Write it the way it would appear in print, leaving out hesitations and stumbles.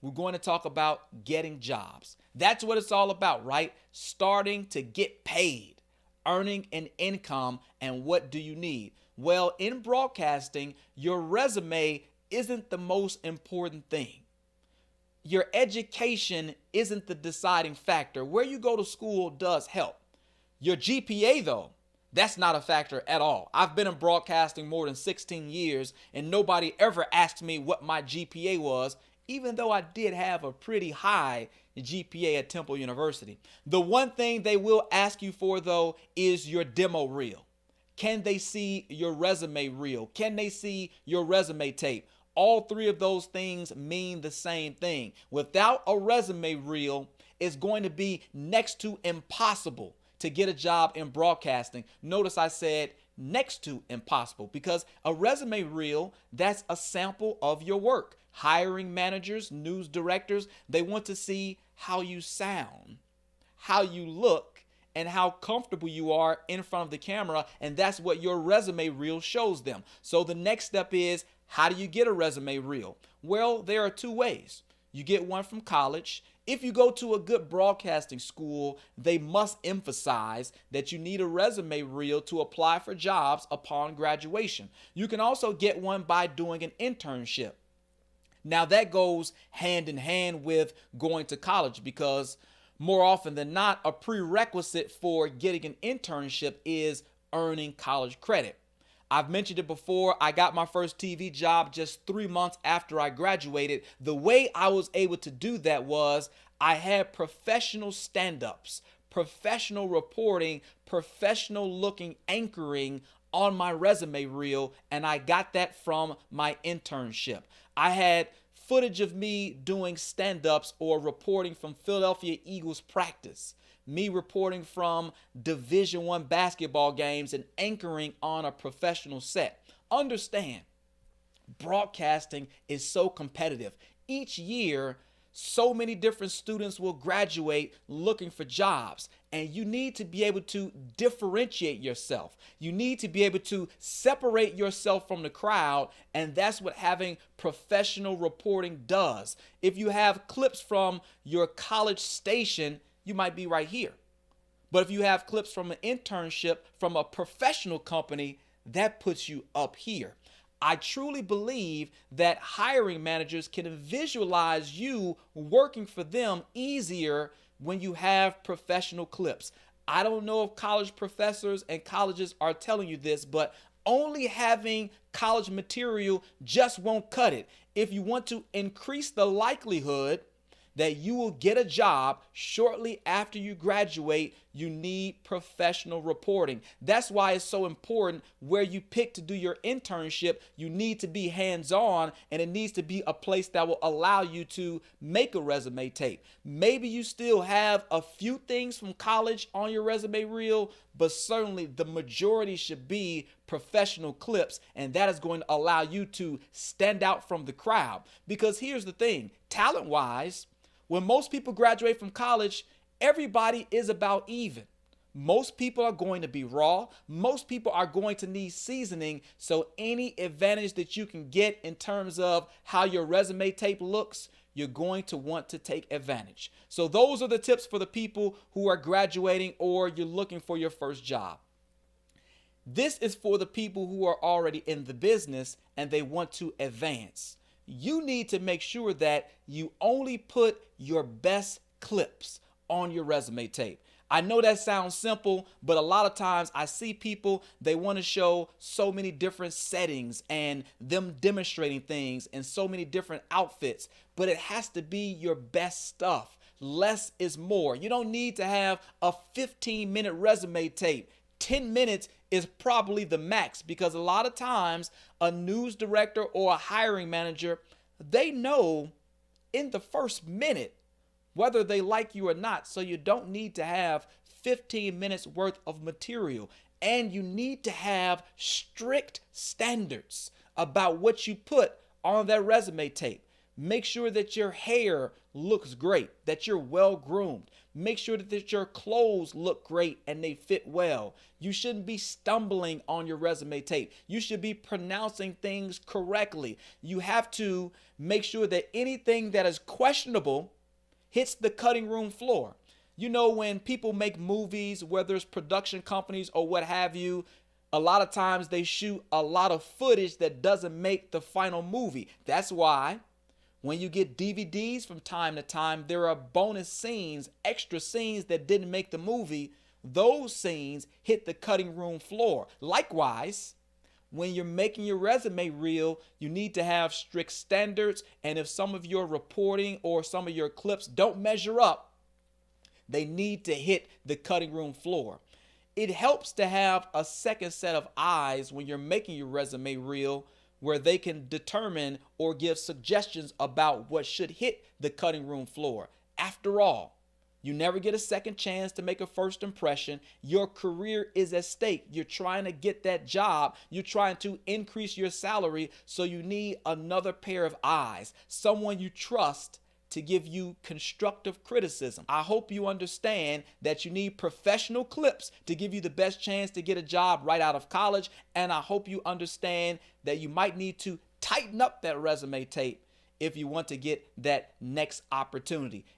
we're going to talk about getting jobs. That's what it's all about, right? Starting to get paid, earning an income, and what do you need? Well, in broadcasting, your resume isn't the most important thing. Your education isn't the deciding factor. Where you go to school does help. Your GPA, though, that's not a factor at all. I've been in broadcasting more than 16 years, and nobody ever asked me what my GPA was, even though I did have a pretty high GPA at Temple University. The one thing they will ask you for, though, is your demo reel. Can they see your resume reel? Can they see your resume tape? All three of those things mean the same thing. Without a resume reel, it's going to be next to impossible to get a job in broadcasting. Notice I said next to impossible, because a resume reel, that's a sample of your work. Hiring managers, news directors, they want to see how you sound, how you look, and how comfortable you are in front of the camera, and that's what your resume reel shows them. So the next step is, how do you get a resume reel? Well, there are two ways. You get one from college. If you go to a good broadcasting school, they must emphasize that you need a resume reel to apply for jobs upon graduation. You can also get one by doing an internship. Now that goes hand in hand with going to college, because more often than not, a prerequisite for getting an internship is earning college credit. I've mentioned it before. I got my first TV job just 3 months after I graduated. The way I was able to do that was I had professional stand-ups, professional reporting, professional looking anchoring on my resume reel, and I got that from my internship. I had footage of me doing stand-ups or reporting from Philadelphia Eagles practice, me reporting from Division I basketball games and anchoring on a professional set. Understand, broadcasting is so competitive. Each year, so many different students will graduate looking for jobs, and you need to be able to differentiate yourself. You need to be able to separate yourself from the crowd, and that's what having professional reporting does. If you have clips from your college station, you might be right here. But if you have clips from an internship from a professional company, that puts you up here. I truly believe that hiring managers can visualize you working for them easier when you have professional clips. I don't know if college professors and colleges are telling you this, but only having college material just won't cut it. If you want to increase the likelihood that you will get a job shortly after you graduate, you need professional reporting. That's why it's so important where you pick to do your internship. You need to be hands-on, and it needs to be a place that will allow you to make a resume tape. Maybe you still have a few things from college on your resume reel, but certainly the majority should be professional clips, and that is going to allow you to stand out from the crowd. Because here's the thing, talent-wise, when most people graduate from college, everybody is about even. Most people are going to be raw. Most people are going to need seasoning. So any advantage that you can get in terms of how your resume tape looks, you're going to want to take advantage. So those are the tips for the people who are graduating or you're looking for your first job. This is for the people who are already in the business and they want to advance. You need to make sure that you only put your best clips on your resume tape. I know that sounds simple, but a lot of times I see people, they want to show so many different settings and them demonstrating things and so many different outfits, but it has to be your best stuff. Less is more. You don't need to have a 15-minute resume tape. 10 minutes is probably the max, because a lot of times a news director or a hiring manager, they know in the first minute whether they like you or not. So you don't need to have 15 minutes worth of material, and you need to have strict standards about what you put on that resume tape. Make sure that your hair looks great, that you're well groomed. Make sure that your clothes look great and they fit well. You shouldn't be stumbling on your resume tape. You should be pronouncing things correctly. You have to make sure that anything that is questionable hits the cutting room floor. You know, when people make movies, whether it's production companies or what have you, a lot of times they shoot a lot of footage that doesn't make the final movie. That's why when you get DVDs from time to time, there are bonus scenes, extra scenes that didn't make the movie. Those scenes hit the cutting room floor. Likewise, when you're making your resume reel, you need to have strict standards. And if some of your reporting or some of your clips don't measure up, they need to hit the cutting room floor. It helps to have a second set of eyes when you're making your resume reel, where they can determine or give suggestions about what should hit the cutting room floor. After all, you never get a second chance to make a first impression. Your career is at stake. You're trying to get that job. You're trying to increase your salary. So you need another pair of eyes, someone you trust to give you constructive criticism. I hope you understand that you need professional clips to give you the best chance to get a job right out of college. And I hope you understand that you might need to tighten up that resume tape if you want to get that next opportunity.